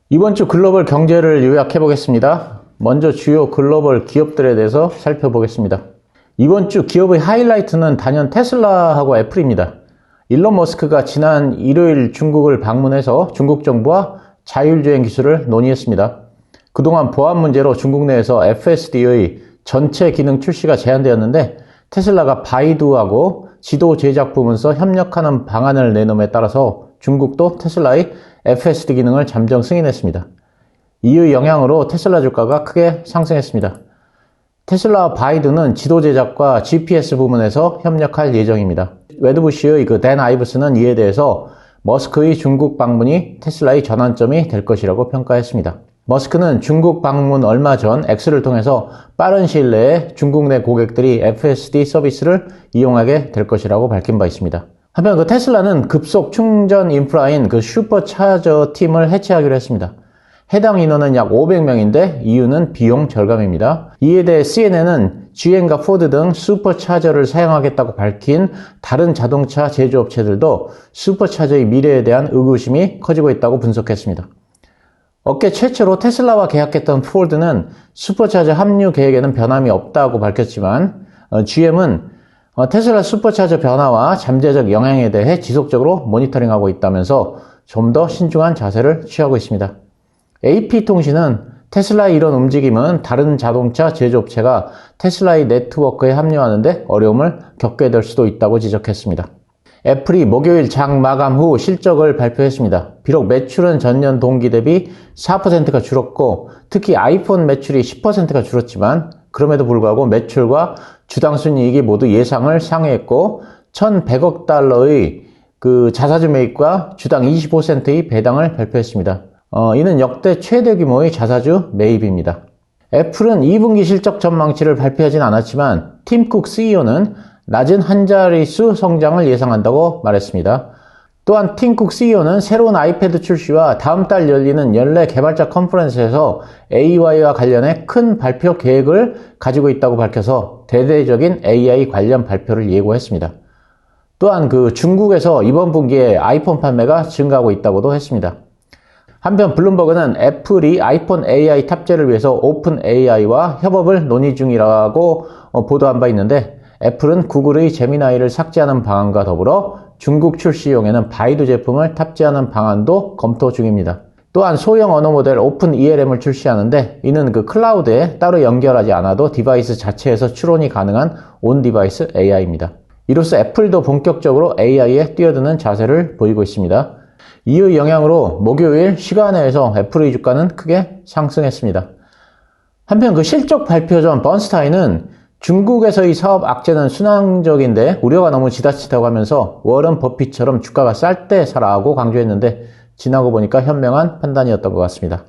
이번 주 글로벌 경제를 요약해 보겠습니다. 먼저 주요 글로벌 기업들에 대해서 살펴보겠습니다. 이번 주 기업의 하이라이트는 단연 테슬라하고 애플입니다. 일론 머스크가 지난 일요일 중국을 방문해서 중국 정부와 자율주행 기술을 논의했습니다. 그동안 보안 문제로 중국 내에서 FSD의 전체 기능 출시가 제한되었는데 테슬라가 바이두하고 지도 제작 부문서 협력하는 방안을 내놓음에 따라서 중국도 테슬라의 FSD 기능을 잠정 승인했습니다. 이의 영향으로 테슬라 주가가 크게 상승했습니다. 테슬라와 바이두는 지도 제작과 GPS 부문에서 협력할 예정입니다. 웨드부시의 댄 아이브스는 이에 대해서 머스크의 중국 방문이 테슬라의 전환점이 될 것이라고 평가했습니다. 머스크는 중국 방문 얼마 전 X를 통해서 빠른 시일 내에 중국 내 고객들이 FSD 서비스를 이용하게 될 것이라고 밝힌 바 있습니다. 한편 테슬라는 급속 충전 인프라인 슈퍼차저 팀을 해체하기로 했습니다. 해당 인원은 약 500명인데 이유는 비용 절감입니다. 이에 대해 CNN은 GM과 포드 등 슈퍼차저를 사용하겠다고 밝힌 다른 자동차 제조업체들도 슈퍼차저의 미래에 대한 의구심이 커지고 있다고 분석했습니다. 업계 최초로 테슬라와 계약했던 포드는 슈퍼차저 합류 계획에는 변함이 없다고 밝혔지만 GM은 테슬라 슈퍼차저 변화와 잠재적 영향에 대해 지속적으로 모니터링하고 있다면서 좀 더 신중한 자세를 취하고 있습니다. AP통신은 테슬라의 이런 움직임은 다른 자동차 제조업체가 테슬라의 네트워크에 합류하는데 어려움을 겪게 될 수도 있다고 지적했습니다. 애플이 목요일 장 마감 후 실적을 발표했습니다. 비록 매출은 전년 동기 대비 4%가 줄었고 특히 아이폰 매출이 10%가 줄었지만 그럼에도 불구하고 매출과 주당 순이익이 모두 예상을 상회했고 1,100억 달러의 자사주 매입과 주당 25센트의 배당을 발표했습니다. 이는 역대 최대 규모의 자사주 매입입니다. 애플은 2분기 실적 전망치를 발표하진 않았지만 팀 쿡 CEO는 낮은 한 자릿수 성장을 예상한다고 말했습니다. 또한 팀 쿡 CEO는 새로운 아이패드 출시와 다음 달 열리는 연례 개발자 컨퍼런스에서 AI와 관련해 큰 발표 계획을 가지고 있다고 밝혀서 대대적인 AI 관련 발표를 예고했습니다. 또한 중국에서 이번 분기에 아이폰 판매가 증가하고 있다고도 했습니다. 한편 블룸버그는 애플이 아이폰 AI 탑재를 위해서 오픈 AI와 협업을 논의 중이라고 보도한 바 있는데 애플은 구글의 제미나이를 삭제하는 방안과 더불어 중국 출시용에는 바이두 제품을 탑재하는 방안도 검토 중입니다. 또한 소형 언어 모델 오픈 ELM을 출시하는데 이는 클라우드에 따로 연결하지 않아도 디바이스 자체에서 추론이 가능한 온 디바이스 AI입니다. 이로써 애플도 본격적으로 AI에 뛰어드는 자세를 보이고 있습니다. 이의 영향으로 목요일 시간외에서 애플의 주가는 크게 상승했습니다. 한편 실적 발표 전 번스타인은 중국에서의 사업 악재는 순환적인데 우려가 너무 지나치다고 하면서 워런 버핏처럼 주가가 쌀 때 사라고 강조했는데 지나고 보니까 현명한 판단이었던 것 같습니다.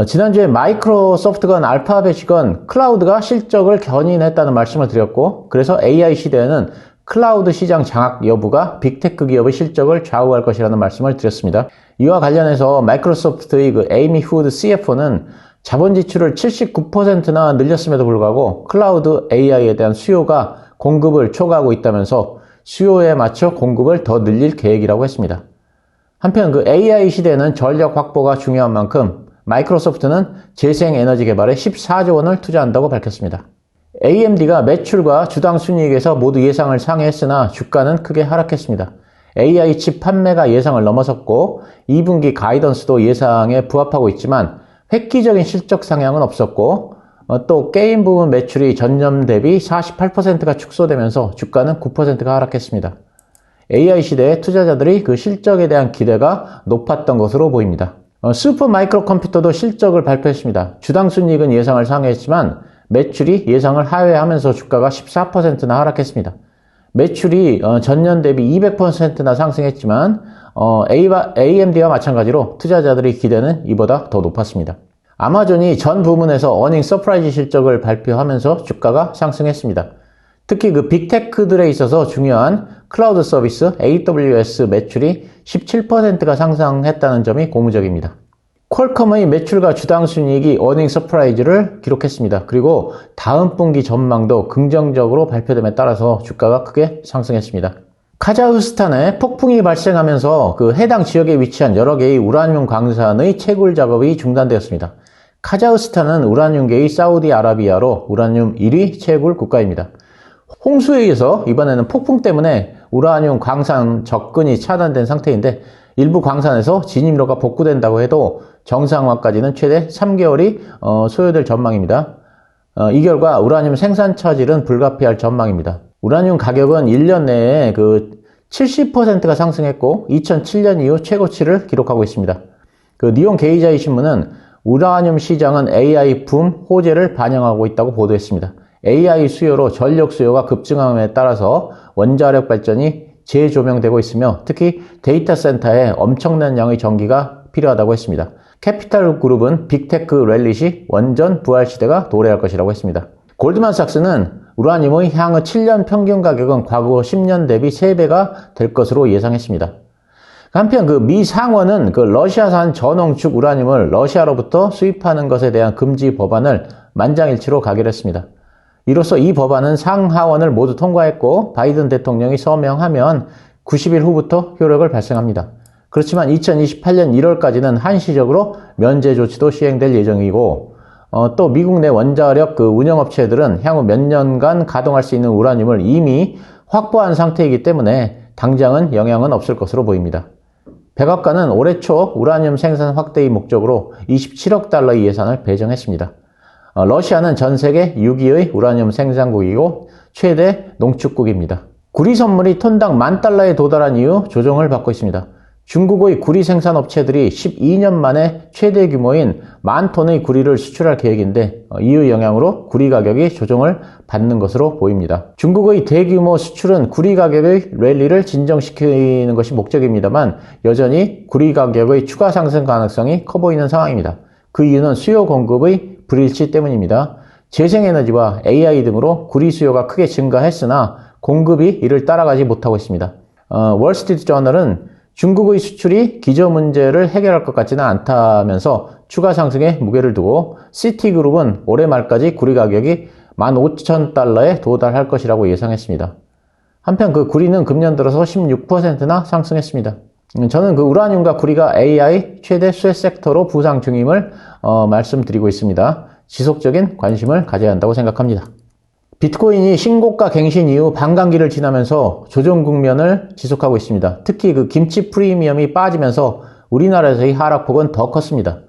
지난주에 마이크로소프트건 알파벳이건 클라우드가 실적을 견인했다는 말씀을 드렸고 그래서 AI 시대에는 클라우드 시장 장악 여부가 빅테크 기업의 실적을 좌우할 것이라는 말씀을 드렸습니다. 이와 관련해서 마이크로소프트의 에이미 후드 CFO는 자본 지출을 79%나 늘렸음에도 불구하고 클라우드 AI에 대한 수요가 공급을 초과하고 있다면서 수요에 맞춰 공급을 더 늘릴 계획이라고 했습니다. 한편 AI 시대에는 전력 확보가 중요한 만큼 마이크로소프트는 재생에너지 개발에 14조 원을 투자한다고 밝혔습니다. AMD가 매출과 주당 순이익에서 모두 예상을 상회했으나 주가는 크게 하락했습니다. AI 칩 판매가 예상을 넘어섰고 2분기 가이던스도 예상에 부합하고 있지만 획기적인 실적 상향은 없었고 또 게임 부문 매출이 전년 대비 48%가 축소되면서 주가는 9%가 하락했습니다. AI 시대에 투자자들이 실적에 대한 기대가 높았던 것으로 보입니다. 슈퍼 마이크로 컴퓨터도 실적을 발표했습니다. 주당 순이익은 예상을 상회했지만 매출이 예상을 하회하면서 주가가 14%나 하락했습니다. 매출이 전년 대비 200%나 상승했지만 AMD와 마찬가지로 투자자들의 기대는 이보다 더 높았습니다. 아마존이 전 부문에서 어닝 서프라이즈 실적을 발표하면서 주가가 상승했습니다. 특히 빅테크들에 있어서 중요한 클라우드 서비스 AWS 매출이 17%가 상승했다는 점이 고무적입니다. 퀄컴의 매출과 주당 순이익이 어닝 서프라이즈를 기록했습니다. 그리고 다음 분기 전망도 긍정적으로 발표됨에 따라서 주가가 크게 상승했습니다. 카자흐스탄에 폭풍이 발생하면서 그 해당 지역에 위치한 여러 개의 우라늄 광산의 채굴 작업이 중단되었습니다. 카자흐스탄은 우라늄계의 사우디아라비아로 우라늄 1위 채굴 국가입니다. 홍수에 의해서 이번에는 폭풍 때문에 우라늄 광산 접근이 차단된 상태인데 일부 광산에서 진입로가 복구된다고 해도 정상화까지는 최대 3개월이 소요될 전망입니다. 이 결과 우라늄 생산 차질은 불가피할 전망입니다. 우라늄 가격은 1년 내에 70%가 상승했고 2007년 이후 최고치를 기록하고 있습니다. 니온 게이자이 신문은 우라늄 시장은 AI 붐 호재를 반영하고 있다고 보도했습니다. AI 수요로 전력 수요가 급증함에 따라서 원자력 발전이 재조명되고 있으며 특히 데이터 센터에 엄청난 양의 전기가 필요하다고 했습니다. 캐피탈 그룹은 빅테크 랠리 시 원전 부활 시대가 도래할 것이라고 했습니다. 골드만삭스는 우라늄의 향후 7년 평균 가격은 과거 10년 대비 3배가 될 것으로 예상했습니다. 한편 미 상원은 러시아산 전홍축 우라늄을 러시아로부터 수입하는 것에 대한 금지 법안을 만장일치로 가결했습니다. 이로써 이 법안은 상하원을 모두 통과했고 바이든 대통령이 서명하면 90일 후부터 효력을 발생합니다. 그렇지만 2028년 1월까지는 한시적으로 면제 조치도 시행될 예정이고 또 미국 내 원자력 운영업체들은 향후 몇 년간 가동할 수 있는 우라늄을 이미 확보한 상태이기 때문에 당장은 영향은 없을 것으로 보입니다. 백악관은 올해 초 우라늄 생산 확대의 목적으로 27억 달러의 예산을 배정했습니다. 러시아는 전 세계 6위의 우라늄 생산국이고 최대 농축국입니다. 구리 선물이 톤당 $10,000에 도달한 이후 조정을 받고 있습니다. 중국의 구리 생산 업체들이 12년 만에 최대 규모인 10,000톤의 구리를 수출할 계획인데 이의 영향으로 구리 가격이 조정을 받는 것으로 보입니다. 중국의 대규모 수출은 구리 가격의 랠리를 진정시키는 것이 목적입니다만 여전히 구리 가격의 추가 상승 가능성이 커 보이는 상황입니다. 그 이유는 수요 공급의 불일치 때문입니다. 재생에너지와 AI 등으로 구리 수요가 크게 증가했으나 공급이 이를 따라가지 못하고 있습니다. 월스트리트 저널은 중국의 수출이 기저 문제를 해결할 것 같지는 않다면서 추가 상승에 무게를 두고 시티그룹은 올해 말까지 구리 가격이 $15,000에 도달할 것이라고 예상했습니다. 한편 구리는 금년 들어서 16%나 상승했습니다. 저는 우라늄과 구리가 AI 최대 수혜 섹터로 부상 중임을 말씀드리고 있습니다. 지속적인 관심을 가져야 한다고 생각합니다. 비트코인이 신고가 갱신 이후 반감기를 지나면서 조정 국면을 지속하고 있습니다. 특히 김치 프리미엄이 빠지면서 우리나라에서의 하락폭은 더 컸습니다.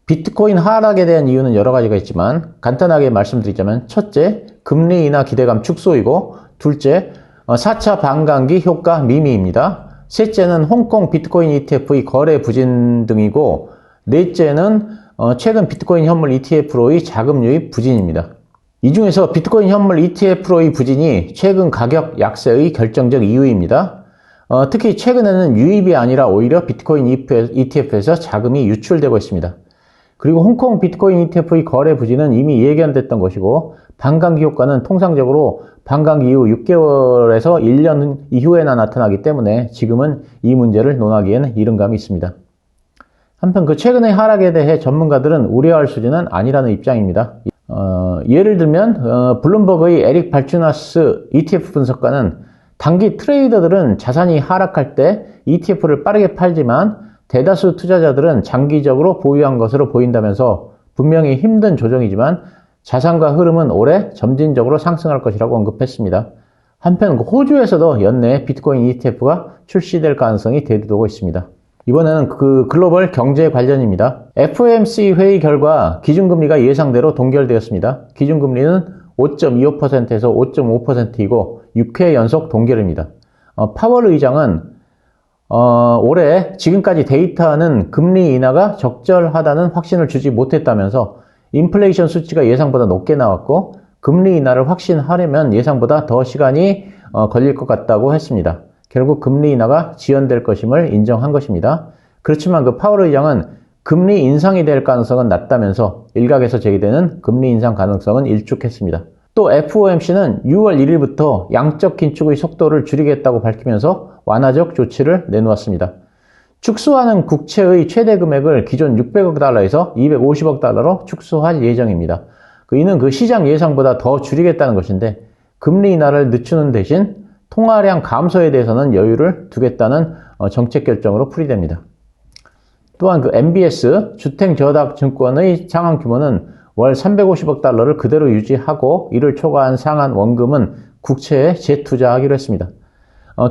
비트코인 하락에 대한 이유는 여러 가지가 있지만 간단하게 말씀드리자면 첫째, 금리 인하 기대감 축소이고 둘째, 4차 반감기 효과 미미입니다. 셋째는 홍콩 비트코인 ETF의 거래 부진 등이고 넷째는 최근 비트코인 현물 ETF로의 자금 유입 부진입니다. 이 중에서 비트코인 현물 ETF로의 부진이 최근 가격 약세의 결정적 이유입니다. 특히 최근에는 유입이 아니라 오히려 비트코인 ETF에서 자금이 유출되고 있습니다. 그리고 홍콩 비트코인 ETF의 거래 부진은 이미 예견됐던 것이고 반감기 효과는 통상적으로 반감기 이후 6개월에서 1년 이후에나 나타나기 때문에 지금은 이 문제를 논하기에는 이른 감이 있습니다. 한편 최근의 하락에 대해 전문가들은 우려할 수준은 아니라는 입장입니다. 예를 들면 블룸버그의 에릭 발추나스 ETF 분석가는 단기 트레이더들은 자산이 하락할 때 ETF를 빠르게 팔지만 대다수 투자자들은 장기적으로 보유한 것으로 보인다면서 분명히 힘든 조정이지만 자산과 흐름은 올해 점진적으로 상승할 것이라고 언급했습니다. 한편 호주에서도 연내에 비트코인 ETF가 출시될 가능성이 대두되고 있습니다. 이번에는 글로벌 경제 관련입니다. FOMC 회의 결과 기준금리가 예상대로 동결되었습니다. 기준금리는 5.25%에서 5.5%이고 6회 연속 동결입니다. 파월 의장은 올해 지금까지 데이터는 금리 인하가 적절하다는 확신을 주지 못했다면서 인플레이션 수치가 예상보다 높게 나왔고 금리 인하를 확신하려면 예상보다 더 시간이 걸릴 것 같다고 했습니다. 결국 금리 인하가 지연될 것임을 인정한 것입니다. 그렇지만 파월 의장은 금리 인상이 될 가능성은 낮다면서 일각에서 제기되는 금리 인상 가능성은 일축했습니다. 또 FOMC는 6월 1일부터 양적 긴축의 속도를 줄이겠다고 밝히면서 완화적 조치를 내놓았습니다. 축소하는 국채의 최대 금액을 기존 600억 달러에서 250억 달러로 축소할 예정입니다. 이는 시장 예상보다 더 줄이겠다는 것인데 금리 인하를 늦추는 대신 통화량 감소에 대해서는 여유를 두겠다는 정책 결정으로 풀이됩니다. 또한 그 MBS 주택저당증권의 상한 규모는 월 350억 달러를 그대로 유지하고 이를 초과한 상한 원금은 국채에 재투자하기로 했습니다.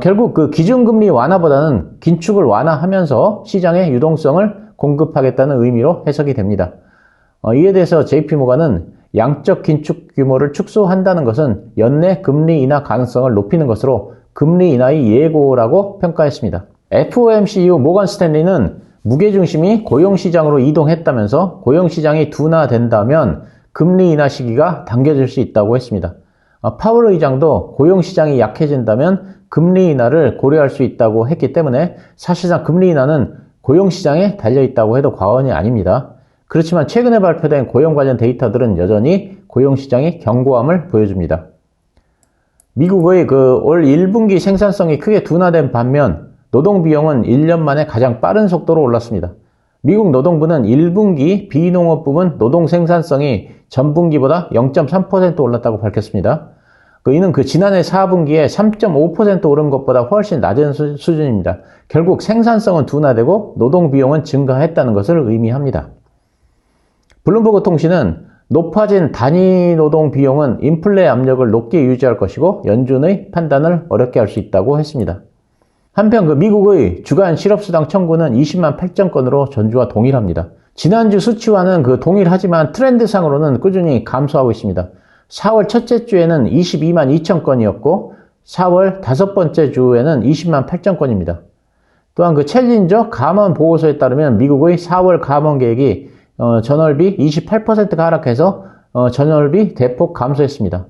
결국 그 기준금리 완화보다는 긴축을 완화하면서 시장의 유동성을 공급하겠다는 의미로 해석이 됩니다. 이에 대해서 JP모간은 양적 긴축 규모를 축소한다는 것은 연내 금리 인하 가능성을 높이는 것으로 금리 인하의 예고라고 평가했습니다. FOMC 이후 모건 스탠리는 무게중심이 고용시장으로 이동했다면서 고용시장이 둔화된다면 금리 인하 시기가 당겨질 수 있다고 했습니다. 파월 의장도 고용시장이 약해진다면 금리 인하를 고려할 수 있다고 했기 때문에 사실상 금리 인하는 고용시장에 달려있다고 해도 과언이 아닙니다. 그렇지만 최근에 발표된 고용 관련 데이터들은 여전히 고용시장이 견고함을 보여줍니다. 미국의 올 1분기 생산성이 크게 둔화된 반면 노동비용은 1년 만에 가장 빠른 속도로 올랐습니다. 미국 노동부는 1분기 비농업 부문 노동 생산성이 전분기보다 0.3% 올랐다고 밝혔습니다. 이는 지난해 4분기에 3.5% 오른 것보다 훨씬 낮은 수준입니다. 결국 생산성은 둔화되고 노동비용은 증가했다는 것을 의미합니다. 블룸버그 통신은 높아진 단위 노동 비용은 인플레 압력을 높게 유지할 것이고 연준의 판단을 어렵게 할 수 있다고 했습니다. 한편 미국의 주간 실업수당 청구는 20만 8천 건으로 전주와 동일합니다. 지난주 수치와는 동일하지만 트렌드상으로는 꾸준히 감소하고 있습니다. 4월 첫째 주에는 22만 2천 건이었고 4월 다섯 번째 주에는 20만 8천 건입니다. 또한 챌린저 감원 보고서에 따르면 미국의 4월 감원 계획이 전월비 28%가 하락해서 전월비 대폭 감소했습니다.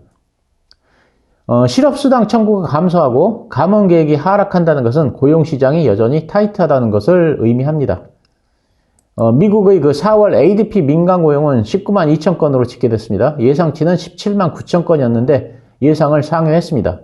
실업수당 청구가 감소하고 감원 계획이 하락한다는 것은 고용시장이 여전히 타이트하다는 것을 의미합니다. 미국의 4월 ADP 민간 고용은 19만 2천 건으로 집계됐습니다. 예상치는 17만 9천 건이었는데 예상을 상회했습니다.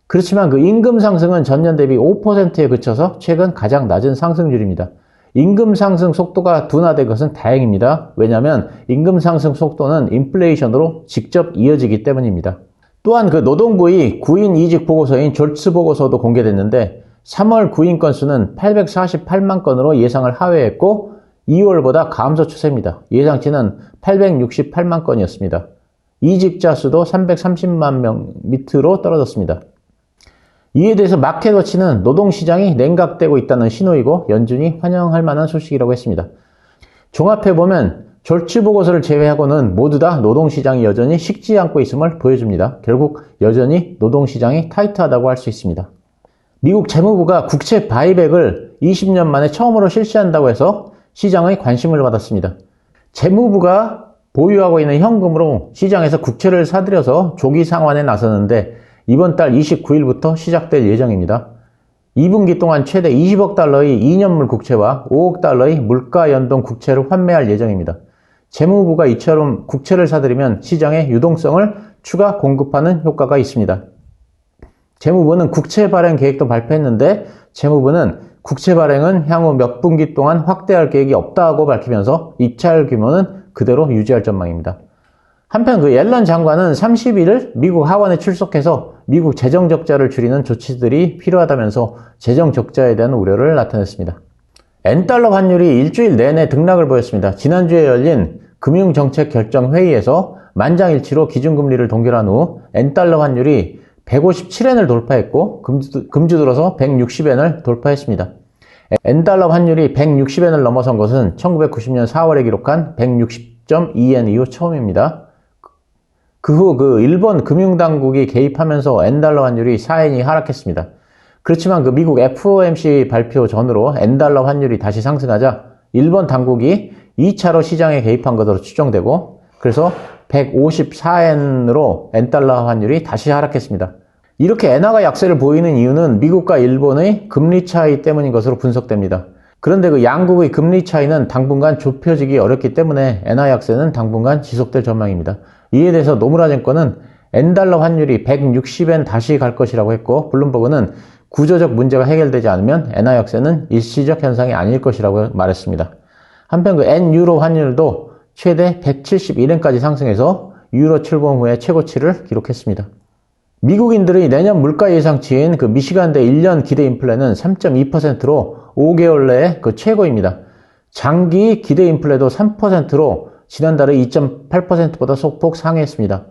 그렇지만 임금 상승은 전년 대비 5%에 그쳐서 최근 가장 낮은 상승률입니다. 임금 상승 속도가 둔화된 것은 다행입니다. 왜냐하면 임금 상승 속도는 인플레이션으로 직접 이어지기 때문입니다. 또한 노동부의 구인 이직 보고서인 졸츠 보고서도 공개됐는데 3월 구인 건수는 848만 건으로 예상을 하회했고 2월보다 감소 추세입니다. 예상치는 868만 건이었습니다. 이직자 수도 330만 명 밑으로 떨어졌습니다. 이에 대해서 마켓워치는 노동시장이 냉각되고 있다는 신호이고 연준이 환영할 만한 소식이라고 했습니다. 종합해보면 졸츠 보고서를 제외하고는 모두 다 노동시장이 여전히 식지 않고 있음을 보여줍니다. 결국 여전히 노동시장이 타이트하다고 할 수 있습니다. 미국 재무부가 국채 바이백을 20년 만에 처음으로 실시한다고 해서 시장의 관심을 받았습니다. 재무부가 보유하고 있는 현금으로 시장에서 국채를 사들여서 조기 상환에 나서는데 이번 달 29일부터 시작될 예정입니다. 2분기 동안 최대 20억 달러의 2년물 국채와 5억 달러의 물가 연동 국채를 환매할 예정입니다. 재무부가 이처럼 국채를 사들이면 시장에 유동성을 추가 공급하는 효과가 있습니다. 재무부는 국채 발행 계획도 발표했는데 재무부는 국채 발행은 향후 몇 분기 동안 확대할 계획이 없다고 밝히면서 입찰 규모는 그대로 유지할 전망입니다. 한편 옐런 장관은 31일 미국 하원에 출석해서 미국 재정 적자를 줄이는 조치들이 필요하다면서 재정 적자에 대한 우려를 나타냈습니다. 엔달러 환율이 일주일 내내 등락을 보였습니다. 지난주에 열린 금융정책결정회의에서 만장일치로 기준금리를 동결한 후 엔달러 환율이 157엔을 돌파했고 금주 들어서 160엔을 돌파했습니다. 엔달러 환율이 160엔을 넘어선 것은 1990년 4월에 기록한 160.2엔 이후 처음입니다. 그 후 일본 금융당국이 개입하면서 엔달러 환율이 4엔이 하락했습니다. 그렇지만 미국 FOMC 발표 전으로 엔달러 환율이 다시 상승하자 일본 당국이 2차로 시장에 개입한 것으로 추정되고 그래서 154엔으로 엔달러 환율이 다시 하락했습니다. 이렇게 엔화가 약세를 보이는 이유는 미국과 일본의 금리 차이 때문인 것으로 분석됩니다. 그런데 양국의 금리 차이는 당분간 좁혀지기 어렵기 때문에 엔화 약세는 당분간 지속될 전망입니다. 이에 대해서 노무라증권은 엔달러 환율이 160엔 다시 갈 것이라고 했고 블룸버그는 구조적 문제가 해결되지 않으면 엔화 약세는 일시적 현상이 아닐 것이라고 말했습니다. 한편 엔유로 환율도 최대 171엔까지 상승해서 유로 출범 후에 최고치를 기록했습니다. 미국인들의 내년 물가 예상치인 그 미시간대 1년 기대 인플레는 3.2%로 5개월 내에 그 최고입니다. 장기 기대 인플레도 3%로 지난달에 2.8%보다 소폭 상회했습니다.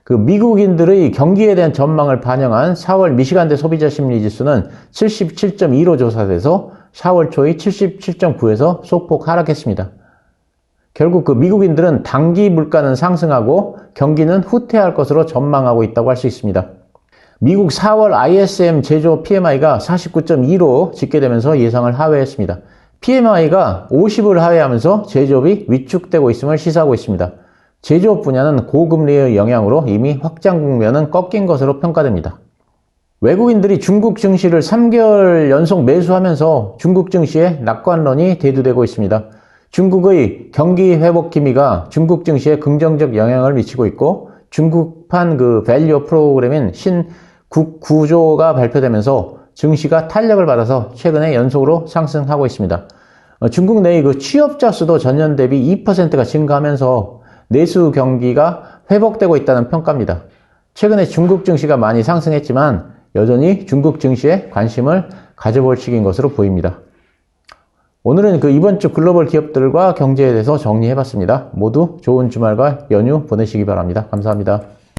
그 미국인들의 경기에 대한 전망을 반영한 4월 미시간대 소비자 심리 지수는 77.2로 조사돼서 4월 초의 77.9에서 소폭 하락했습니다. 결국 그 미국인들은 단기 물가는 상승하고 경기는 후퇴할 것으로 전망하고 있다고 할 수 있습니다. 미국 4월 ISM 제조업 PMI가 49.2로 집계되면서 예상을 하회했습니다. PMI가 50을 하회하면서 제조업이 위축되고 있음을 시사하고 있습니다. 제조업 분야는 고금리의 영향으로 이미 확장 국면은 꺾인 것으로 평가됩니다. 외국인들이 중국 증시를 3개월 연속 매수하면서 중국 증시에 낙관론이 대두되고 있습니다. 중국의 경기 회복 기미가 중국 증시에 긍정적 영향을 미치고 있고 중국판 그 밸류 프로그램인 신국구조가 발표되면서 증시가 탄력을 받아서 최근에 연속으로 상승하고 있습니다. 중국 내의 그 취업자 수도 전년 대비 2%가 증가하면서 내수 경기가 회복되고 있다는 평가입니다. 최근에 중국 증시가 많이 상승했지만 여전히 중국 증시에 관심을 가져볼 시기인 것으로 보입니다. 오늘은 그 이번 주 글로벌 기업들과 경제에 대해서 정리해봤습니다. 모두 좋은 주말과 연휴 보내시기 바랍니다. 감사합니다.